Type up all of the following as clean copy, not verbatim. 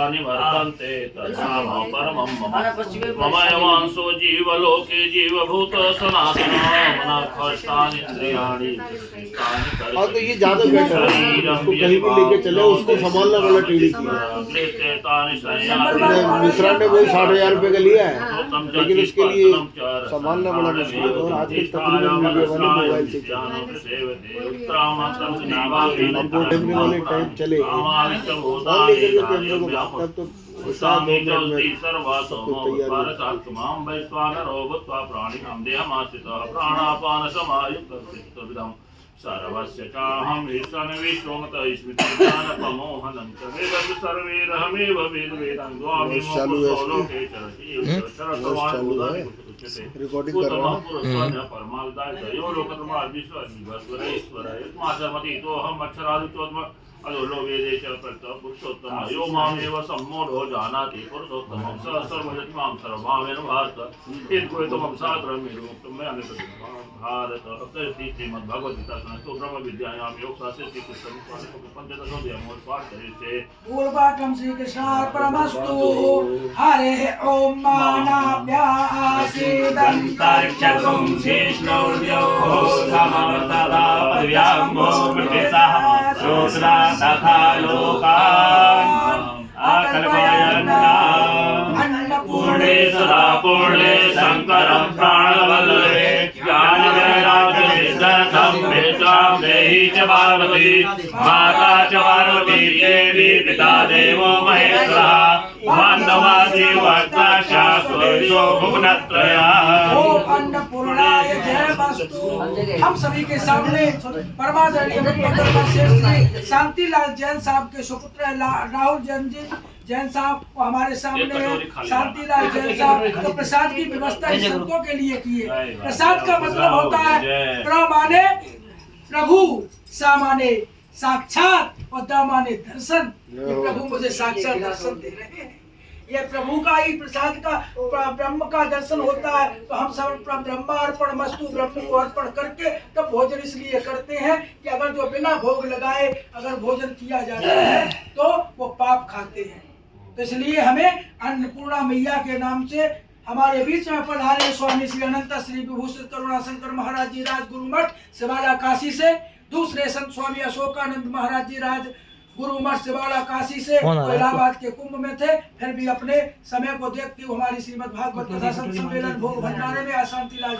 भूतानि वर्तन्ते तत्साम परमं मम ममयमांसो जीवलोके जीवभूत सनातन मनाखष्टानीन्द्रियाणि हाँ तो ये ज्यादा बेटर है, उसको कहीं भी लेके चले, उसको संभालना बड़ा टेढ़ी की। मिश्रा ने वही 60,000 रुपए का लिया है, लेकिन उसके लिए संभालना बड़ा मुश्किल है। और आजकल तकरीबन मीडिया वाले मोबाइल से हमको कैमरे वाले टाइप चले फोन लेकर के कैमरे को भागता तो सर्वस्य चाहं विश्वमतः स्मृतिज्ञानप्रमोहनं च वेदं सर्वैरहमेव वेदवेदं द्वामिमो लोके रिकॉर्डिंग कर रहा हूँ। परमावदायो लोकधर्मादिश्वरेश्वराय माधवमतीतो हम अक्षरादितोत्म अदोलो वेदे च पुरुषोत्तम यो मामेव सम्मूढो जानाति पुरुषोत्तमं स सर्वजति मां सर्वभावेन भारत इत्कोयतमं शास्त्रमिरुक्तं मे भारत श्रीमद्भगवद्गीता संस्कृत ब्रह्म विद्यायां योगशास्त्रे श्रीकृष्ण पंचदशोऽध्यायः पाठ करिष्ये। पूर्वाकं श्रीकृष्णार्पणमस्तु। हरे ओम मानाभ्यासीदन्तरिक्षगुं विष्णुर्योः समवर्तता पद्भ्यामो मृतिसः शोत्रा तथा लोकान् आकल्पयन्ना अन्नपूर्णे सदा पूर्णे शङ्करं प्राणवल्लभे ज्ञानवैराग्यसिद्ध्यर्थं विद्यां देहि च पार्वती माता च पार्वती देवी पिता देवो महेश्वरः बान्धवासी वक्ताशास्त्रो भुवनत्रयः। ओम अन्नपूर्णाय जय वस्तु। हम सभी के सामने परमादरणीय शांतिलाल जैन साहब के सुपुत्र राहुल जैन साहब को हमारे सामने है। शांतिलाल जैन साहब तो प्रसाद की व्यवस्था संतों के लिए की है। प्रसाद का मतलब होता है प्र माने प्रभु, सा माने साक्षात और द माने दर्शन। ये प्रभु मुझे साक्षात दर्शन दे रहे हैं। ये प्रभु का ही प्रसाद का ब्रह्म का दर्शन होता है। तो हम सब ब्रह्मार्पणमस्तु ब्रह्म को अर्पण करके तब भोजन इसलिए करते हैं कि अगर जो बिना भोग लगाए अगर भोजन किया जाता है तो वो पाप खाते हैं। तो इसलिए हमें अन्नपूर्णा मैया के नाम से हमारे बीच में पधारे स्वामी श्री अनंत श्री विभूषित करुणाशंकर महाराज जी राजगुरु मठ शिवाला काशी से, दूसरे संत स्वामी अशोकानंद महाराज जी राज गुरु मठ शिवाला काशी से, इलाहाबाद के कुंभ में थे। फिर भी अपने समय को देखते हुए हमारी श्रीमद् भागवत कथा संत सम्मेलन भोग भंडारे में अशांति लाल।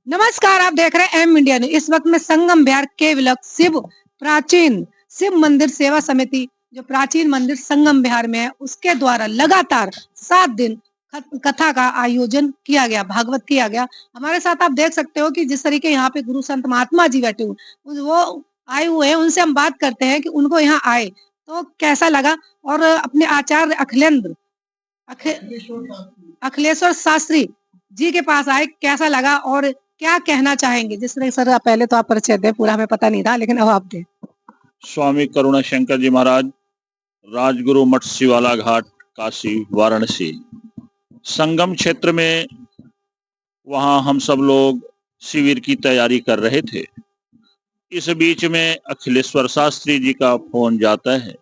नमस्कार, आप देख रहे हैं एम इंडिया न्यूज। इस वक्त में संगम बिहार के विलक प्राचीन शिव मंदिर सेवा समिति जो प्राचीन मंदिर संगम बिहार में है उसके द्वारा लगातार 7 दिन कथा का आयोजन किया गया, भागवत किया गया। हमारे साथ आप देख सकते हो कि जिस तरीके यहाँ पे गुरु संत महात्मा जी बैठे हुए वो आए हुए हैं, उनसे हम बात करते हैं कि उनको यहाँ आए तो कैसा लगा और अपने आचार्य अखिलेश्वर शास्त्री जी के पास आए कैसा लगा और क्या कहना चाहेंगे। जिस तरह सर पहले तो आप परिचय दें, पूरा हमें पता नहीं था लेकिन अब आप दें। स्वामी करुणाशंकर जी महाराज राजगुरु मठ शिवाला घाट काशी वाराणसी संगम क्षेत्र में, वहां हम सब लोग शिविर की तैयारी कर रहे थे। इस बीच में अखिलेश्वर शास्त्री जी का फोन जाता है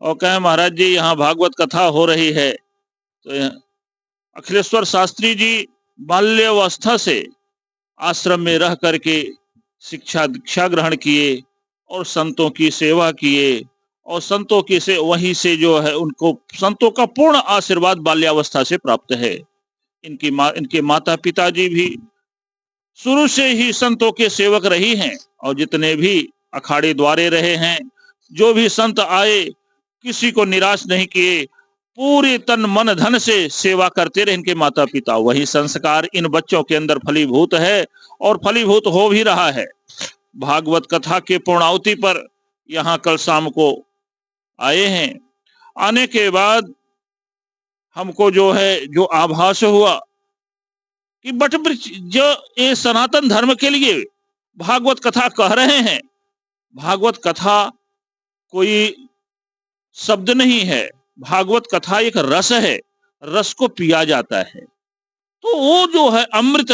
और कहे महाराज जी यहाँ भागवत कथा हो रही है। तो अखिलेश्वर शास्त्री जी बाल्यावस्था से आश्रम में रह करके शिक्षा दीक्षा ग्रहण किए और संतों की सेवा किए और संतों की से वहीं से जो है उनको संतों का पूर्ण आशीर्वाद बाल्यावस्था से प्राप्त है। इनके माता पिता जी भी शुरू से ही संतों के सेवक रही हैं और जितने भी अखाड़े द्वारे रहे हैं, जो भी संत आए किसी को निराश नहीं किए, पूरे तन मन धन से सेवा करते रहे इनके माता पिता। वही संस्कार इन बच्चों के अंदर फलीभूत है और फलीभूत हो भी रहा है। भागवत कथा के पूर्णाहुति पर यहाँ कल शाम को आए हैं। आने के बाद हमको जो आभास हुआ कि वटवृक्ष जो ये सनातन धर्म के लिए भागवत कथा कह रहे हैं, भागवत कथा कोई शब्द नहीं है, भागवत कथा एक रस है, रस को पिया जाता है। तो वो जो है अमृत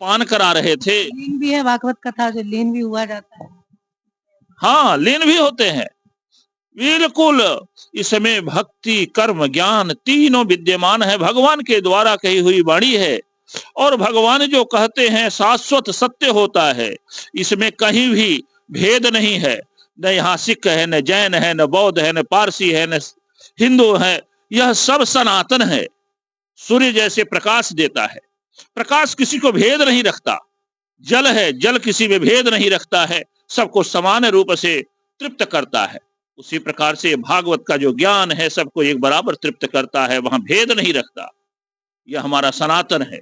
पान करा रहे थे। लीन भी है भागवत कथा, जो लीन भी हुआ जाता है। हाँ, लीन भी होते हैं, बिल्कुल। इसमें भक्ति, कर्म, ज्ञान तीनों विद्यमान है, भगवान के द्वारा कही हुई वाणी है। और भगवान जो कहते हैं शाश्वत सत्य होता है, इसमें कहीं भी भेद नहीं है। न यहाँ सिख है, न जैन है, न बौद्ध है, न पारसी है, न हिंदू है, यह सब सनातन है। सूर्य जैसे प्रकाश देता है, प्रकाश किसी को भेद नहीं रखता। जल है, जल किसी में भेद नहीं रखता है, सबको समान रूप से तृप्त करता है। उसी प्रकार से भागवत का जो ज्ञान है सबको एक बराबर तृप्त करता है, वहां भेद नहीं रखता। यह हमारा सनातन है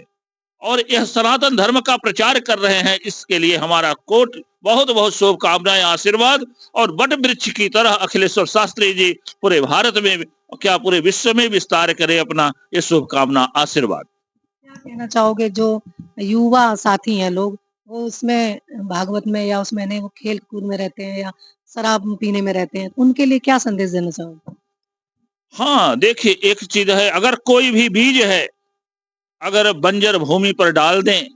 और यह सनातन धर्म का प्रचार कर रहे हैं। इसके लिए हमारा कोट बहुत बहुत शुभकामनाएं, आशीर्वाद। और बट वृक्ष की तरह अखिलेश्वर शास्त्री जी पूरे भारत में, क्या पूरे विश्व में विस्तार करें अपना ये शुभकामना, आशीर्वाद। क्या कहना चाहोगे जो युवा साथी हैं लोग, वो उसमें भागवत में या उसमें नहीं, वो खेल कूद में रहते हैं या शराब पीने में रहते हैं, उनके लिए क्या संदेश देना चाहोगे? हाँ देखिए, एक चीज है, अगर कोई भी बीज है अगर बंजर भूमि पर डाल दें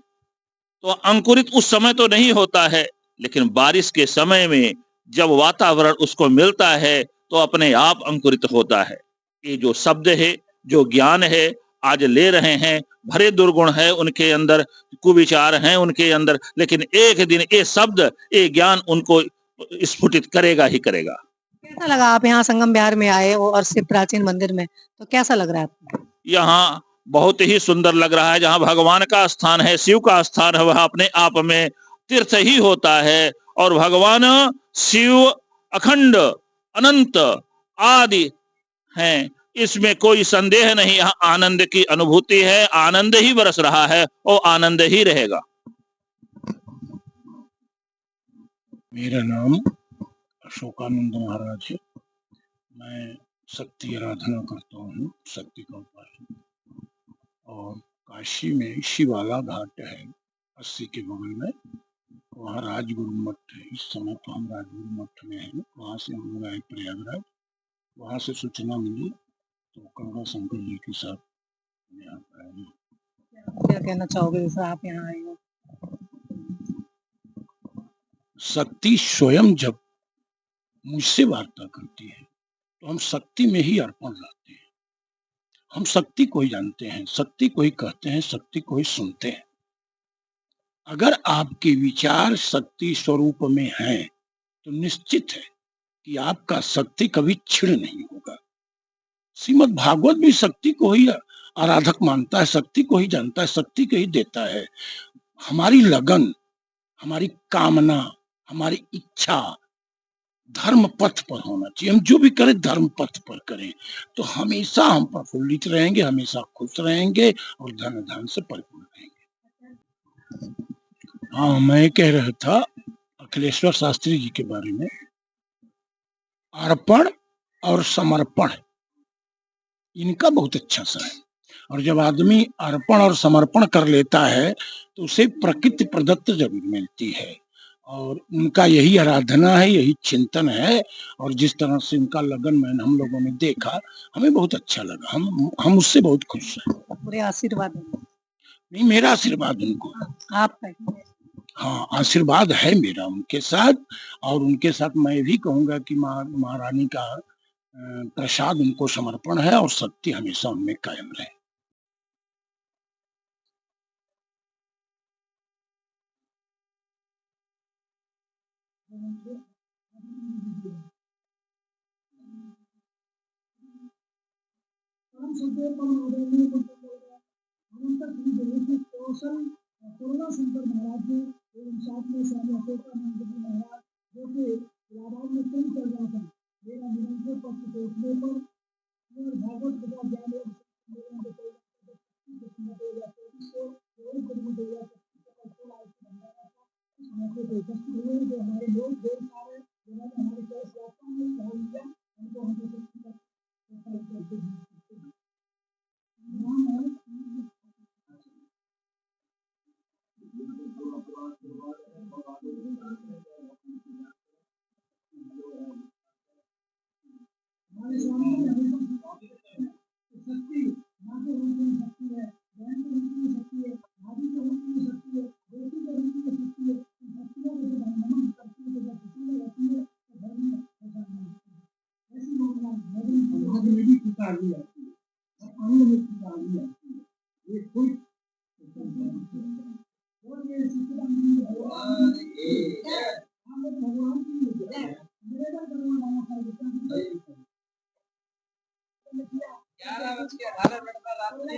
तो अंकुरित उस समय तो नहीं होता है, लेकिन बारिश के समय में जब वातावरण उसको मिलता है तो अपने आप अंकुरित होता है। ये जो शब्द है, जो ज्ञान है आज ले रहे हैं, भरे दुर्गुण है उनके अंदर, कुविचार हैं उनके अंदर, लेकिन एक दिन ये शब्द, ये ज्ञान उनको स्फुटित करेगा ही करेगा। कैसा लगा आप यहाँ संगम विहार में आए हो और शिव प्राचीन मंदिर में, तो कैसा लग रहा है आपको? यहाँ बहुत ही सुंदर लग रहा है। जहाँ भगवान का स्थान है, शिव का स्थान है, वह अपने आप में तीर्थ ही होता है। और भगवान शिव अखंड अनंत आदि हैं, इसमें कोई संदेह नहीं। यहाँ आनंद की अनुभूति है, आनंद ही बरस रहा है और आनंद ही रहेगा। मेरा नाम अशोकानंद महाराज है। मैं शक्ति आराधना करता हूँ, शक्ति का उपासना। और काशी में शिवाला घाट है 80 के बगल में, वहाँ राजगुरु मठ है। इस समय तो हम राजगुरु मठ में हैं। वहाँ से हम लोग आए प्रयागराज, वहाँ से सूचना मिली तो करुणा शंकर जी के साथ यहाँ पर आए। क्या कहना चाहोगे जैसे आप यहाँ आए हो? शक्ति स्वयं जब मुझसे वार्ता करती है तो हम शक्ति में ही अर्पण रहते हैं। हम शक्ति को ही जानते हैं, शक्ति को ही कहते हैं, शक्ति को ही सुनते हैं। अगर आपके विचार शक्ति स्वरूप में हैं तो निश्चित है कि आपका शक्ति कभी क्षीण नहीं होगा। श्रीमद् भागवत भी शक्ति को ही आराधक मानता है, शक्ति को ही जानता है, शक्ति को ही देता है। हमारी लगन, हमारी कामना, हमारी इच्छा धर्म पथ पर होना चाहिए। हम जो भी करें धर्म पथ पर करें तो हमेशा हम प्रफुल्लित रहेंगे, हमेशा खुश रहेंगे और धन धान से परिपूर्ण रहेंगे। हाँ, मैं कह रहा था अखिलेश्वर शास्त्री जी के बारे में, अर्पण और समर्पण इनका बहुत अच्छा सा है। और जब आदमी अर्पण और समर्पण कर लेता है तो उसे प्रकृति प्रदत्त जरूर मिलती है। और उनका यही आराधना है, यही चिंतन है। और जिस तरह से उनका लगन में हम लोगों ने देखा, हमें बहुत अच्छा लगा। हम उससे बहुत खुश हैं। पूरे आशीर्वाद नहीं, मेरा आशीर्वाद उनको, आपका? हाँ, आशीर्वाद है मेरा उनके साथ। और उनके साथ मैं भी कहूंगा कि महारानी का प्रसाद उनको समर्पण है और शक्ति हमेशा उनमें कायम रहे। करुणा शंकर महाराज जी एवं साथ में स्वामी अशोकानंद जी महाराज, जो कि इलाहाबाद में कम चल रहा था, मेरा निरंतर पक्ष सोचने पर भागवत कथा ज्ञान हुए जो हमारे लोग देर सारे जिन्होंने हमारी कलश यात्रा में भाग लिया, उनको हम करते हैं। हमारे स्वामी ने हमेशा शक्ति माँ के रूप में शक्ति है, बहन के रूप में शक्ति है, भाभी के रूप में शक्ति है, बेटी के रूप में शक्ति है। शक्तियों को जब हम नमन करते हैं तो जब प्रसन्न रहती है अंग में भी खुशहाली आती है, अंग में खुशहाली आती है, ये खुश भगवान की जय। 11:18 रात्रि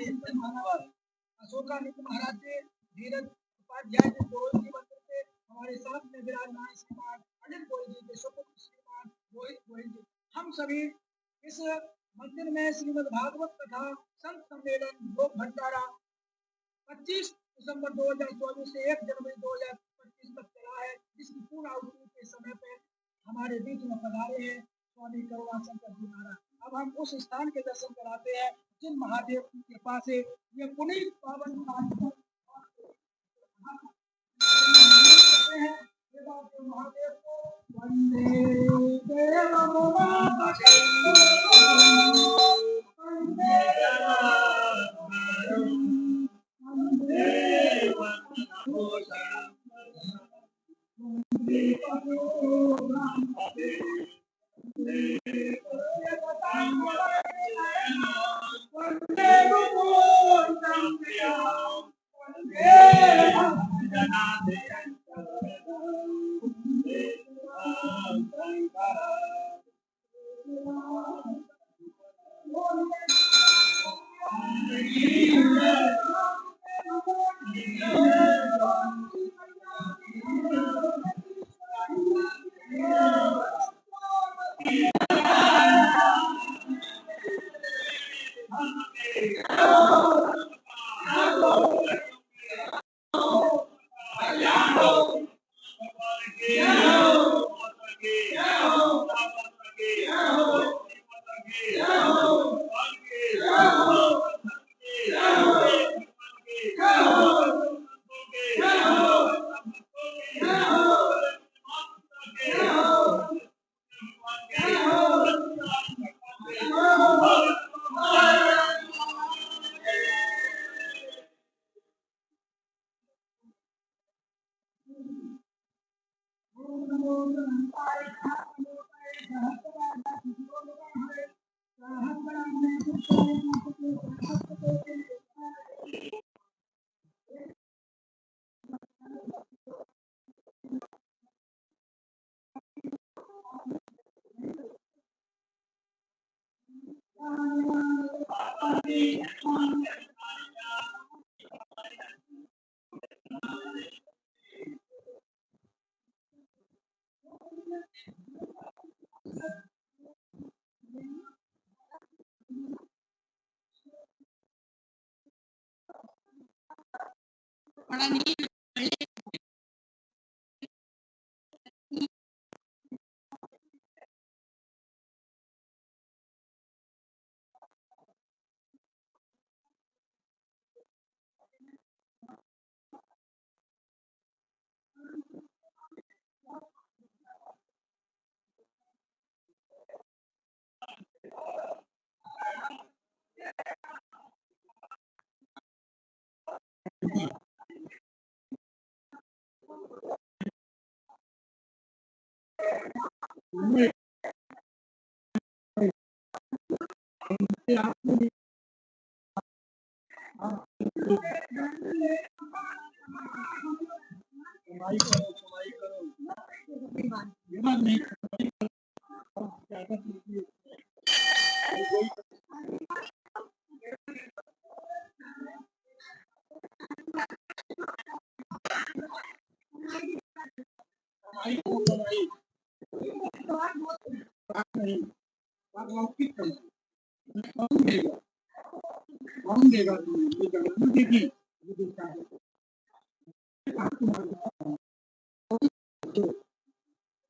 अशोकानंद महाराज जी धीरज उपाध्याय जी गोविंद जी मंदिर से हमारे साथ में विराजमान श्रीमान अनिल गोयल जी देशोपति श्रीमान रोहित गोयल जी, हम सभी इस मंदिर में श्रीमद् भागवत तथा संत सम्मेलन लोक भंडारा 25 दिसंबर 2024 से 1 जनवरी 2025 तक चला है, जिसकी पूर्ण आहुति के समय पे हमारे बीच में पधारे हैं स्वामी करुणाशंकर जी महाराज। अब हम उस स्थान के दर्शन कराते हैं जिन महादेव की कृपा से ये पुनीत पावन महादेव को वंदे देवं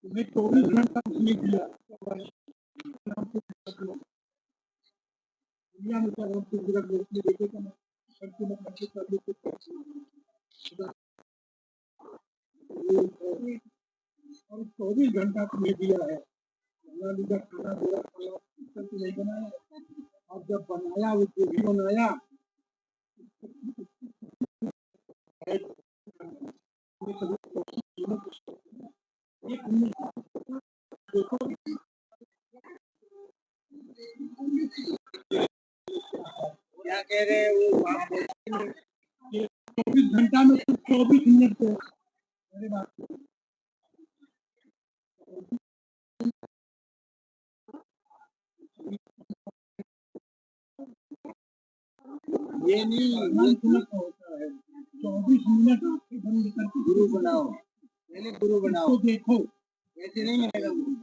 तुम्हें 24 घंटा उसने दिया दुनिया में क्या हमको गुजर में देखेगा ना सबको मैं कैसे कर लेते और 24 घंटा तुम्हें दिया है खाना लीजिए खाना दिया खाना तो नहीं बनाया और जब बनाया वो जो भी बनाया देखो क्या कह रहे हैं वो बात 24 घंटा में 24 मिनट को मेरे बात ये नहीं होता है। 24 मिनट आंखें बंद करके गुरु बनाओ, पहले गुरु बनाओ, इसको देखो, ऐसे नहीं मिलेगा गुरु।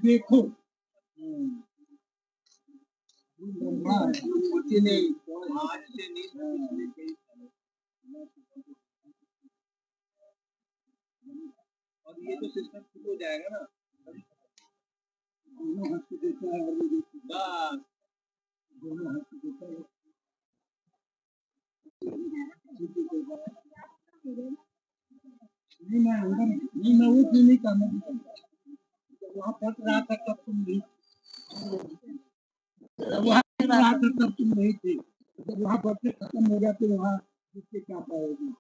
देखो ऐसे नहीं, आज से नहीं, और ये तो सिस्टम शुरू हो जाएगा ना, दोनों हाथ से देता है और वो देता है। बस दोनों हाथ से देता है। नहीं मैं अंदर नहीं, मैं वो क्यों नहीं करना चाहता। जब वहाँ पढ़ रहा था तब तुम नहीं, वहाँ पढ़ रहा था तब तुम नहीं थी। जब वहाँ पढ़ते खत्म हो गया तो वहाँ जिससे क्या पाएगी।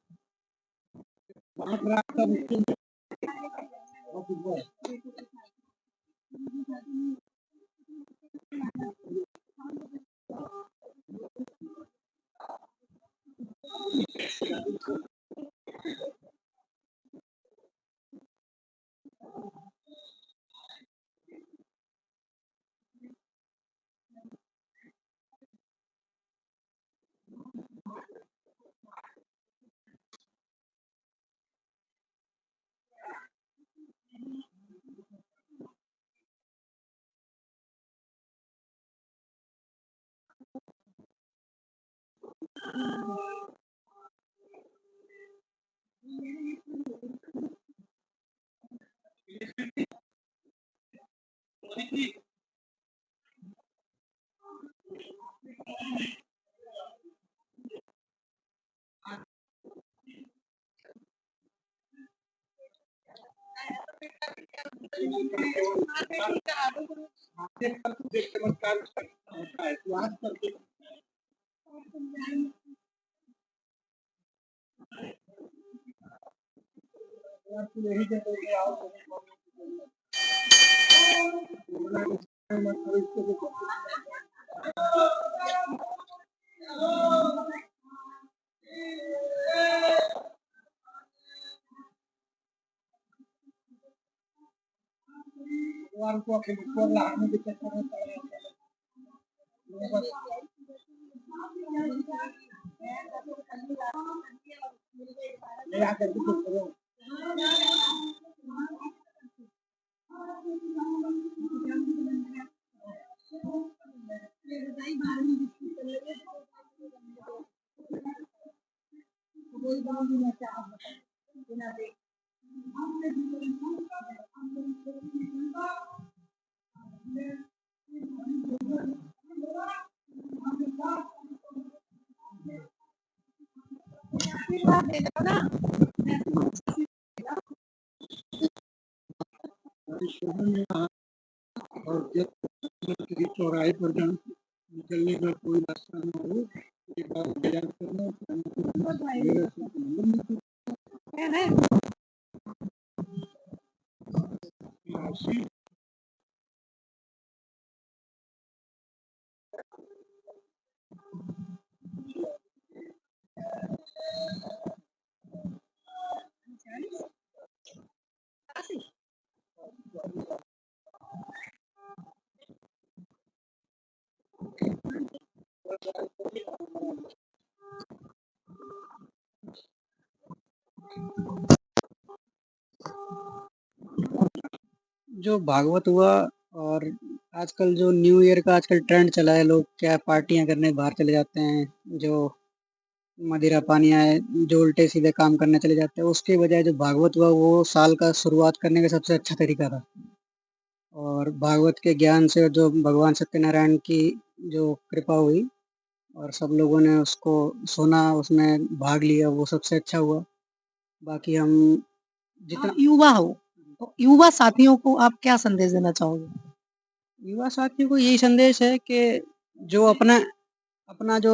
पढ़ रहा था उसके चमत्कार होता है। तो आज करके यही जगह आओ भगवान को अपने ऊपर लाने के चक्कर में पड़ जाते हैं। ले आकर के कुछ करो। और जब किसी चौराहे पर जाना निकलने का कोई रास्ता न हो, एक बार इंतजार करना, मेरे से संबंध नहीं। जो भागवत हुआ और आजकल जो न्यू ईयर का आजकल ट्रेंड चला है, लोग क्या पार्टियां करने बाहर चले जाते हैं, जो मदिरा पानी आए, जो उल्टे सीधे काम करने चले जाते हैं, उसके बजाय जो भागवत हुआ वो साल का शुरुआत करने का सबसे अच्छा तरीका था। और भागवत के ज्ञान से जो भगवान सत्यनारायण की जो कृपा हुई और सब लोगों ने उसको सुना, उसमें भाग लिया, वो सबसे अच्छा हुआ। बाकी हम जितना आप युवा हो तो युवा साथियों को आप क्या संदेश देना चाहोगे? युवा साथियों को यही संदेश है कि जो अपना अपना जो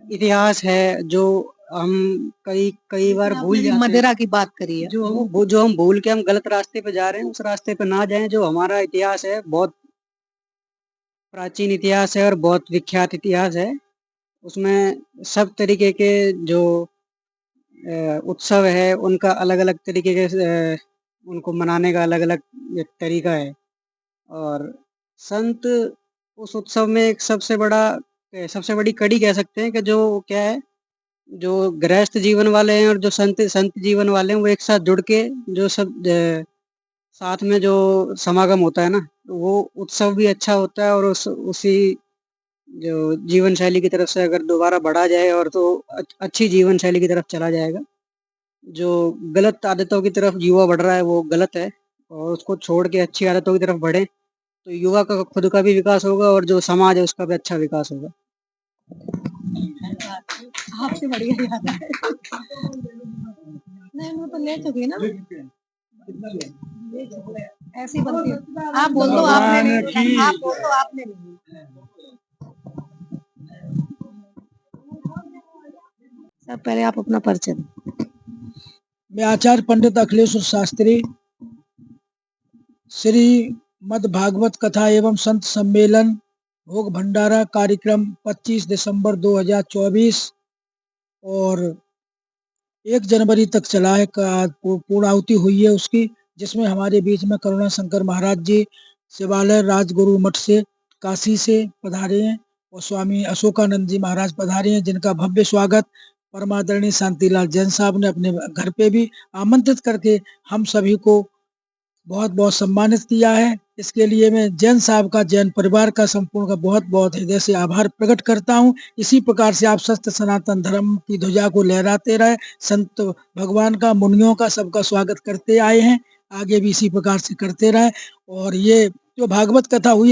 इतिहास है, जो हम कई कई बार भूल जाते हैं, मदिरा की बात करी है, जो हम भूल के हम गलत रास्ते पे जा रहे हैं, उस रास्ते पे ना जाएं। जो हमारा इतिहास है बहुत प्राचीन इतिहास है और बहुत विख्यात इतिहास है। उसमें सब तरीके के जो उत्सव है उनका अलग-अलग तरीके के उनको मनाने का अलग-अलग एक तरीका है। और संत उस उत्सव में एक सबसे बड़ी कड़ी कह सकते हैं कि जो क्या है, जो गृहस्थ जीवन वाले हैं और जो संत संत जीवन वाले हैं, वो एक साथ जुड़ के जो सब साथ में जो समागम होता है ना, तो वो उत्सव भी अच्छा होता है। और उसी जो जीवन शैली की तरफ से अगर दोबारा बढ़ा जाए और तो अच्छी जीवन शैली की तरफ चला जाएगा। जो गलत आदतों की तरफ युवा बढ़ रहा है वो गलत है, और उसको छोड़ के अच्छी आदतों की तरफ बढ़े तो युवा का खुद का भी विकास होगा और जो समाज है उसका भी अच्छा विकास होगा। आपसे बढ़िया याद है। नहीं, वो तो ले चुकी ना, ऐसी बनती है। आप बोल दो, आपने नहीं, आप बोल दो, आपने नहीं। सब पहले आप अपना परिचय दो। मैं आचार्य पंडित अखिलेश्वर शास्त्री, श्री मद भागवत कथा एवं संत सम्मेलन भोग भंडारा कार्यक्रम 25 दिसंबर 2024 और 1 जनवरी तक चला है, पूर्णाहुति हुई है उसकी, जिसमें हमारे बीच में करुणा शंकर महाराज जी शिवालय राजगुरु मठ से काशी से पधारे हैं और स्वामी अशोकानंद जी महाराज पधारे हैं, जिनका भव्य स्वागत परमादरणीय शांतिलाल जैन साहब ने अपने घर पे भी आमंत्रित करके हम सभी को बहुत बहुत सम्मानित किया है। इसके लिए मैं जैन साहब का, जैन परिवार का, संपूर्ण का बहुत बहुत हृदय से आभार प्रकट करता हूँ। इसी प्रकार से आप सत्य सनातन धर्म की ध्वजा को लहराते रहे, संत भगवान का, मुनियों का, सबका स्वागत करते आए हैं, आगे भी इसी प्रकार से करते रहे। और ये जो भागवत कथा हुई